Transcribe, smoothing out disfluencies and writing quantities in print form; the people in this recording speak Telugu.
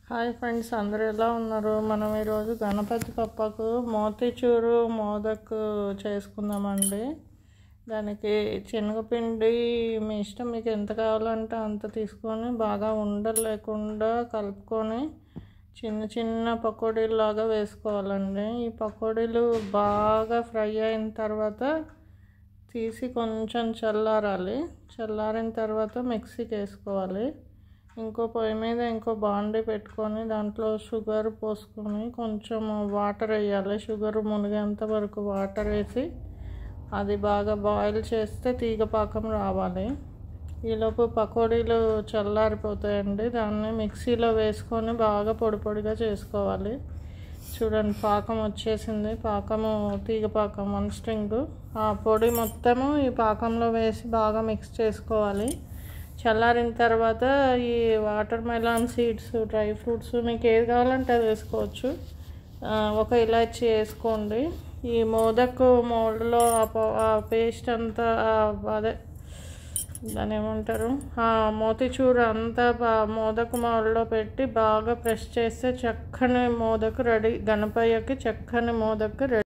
హాయ్ ఫ్రెండ్స్, అందరూ ఎలా ఉన్నారు? మనం ఈరోజు గణపతి పప్పకు మోతీచూరు మోదక్ చేసుకుందామండి. దానికి శనగపిండి మీ ఇష్టం, మీకు ఎంత కావాలంటే అంత తీసుకొని బాగా ఉండలు లేకుండా కలుపుకొని చిన్న చిన్న పకోడీలాగా వేసుకోవాలండి. ఈ పకోడీలు బాగా ఫ్రై అయిన తర్వాత తీసి కొంచెం చల్లారాలి. చల్లారిన తర్వాత మిక్సీకి వేసుకోవాలి. ఇంకో పొయ్యి మీద ఇంకో బాండీ పెట్టుకొని దాంట్లో షుగర్ పోసుకొని కొంచెం వాటర్ వేయాలి. షుగర్ మునిగేంత వరకు వాటర్ వేసి అది బాగా బాయిల్ చేస్తే తీగ పాకం రావాలి. ఈలోపు పకోడీలు చల్లారిపోతాయండి. దాన్ని మిక్సీలో వేసుకొని బాగా పొడి పొడిగా చేసుకోవాలి. చూడండి, పాకం వచ్చేసింది. పాకము తీగ పాకం 1 స్ట్రింగ్. ఆ పొడి మొత్తము ఈ పాకంలో వేసి బాగా మిక్స్ చేసుకోవాలి. చల్లారిన తర్వాత ఈ water melon seeds, dry fruits మీకు ఏది కావాలంటే అది వేసుకోవచ్చు. ఒక ఇలాచి వేసుకోండి. ఈ మోదక్ మోల్డ్లో ఆ పేస్ట్ అంతా అదే దాని ఏమంటారు, మోతీచూరు అంతా మోదక్ మోల్డ్లో పెట్టి బాగా ప్రెస్ చేస్తే చక్కని మోదక్ రెడీ. గణపయ్యకి చక్కని మోదక్ రెడీ.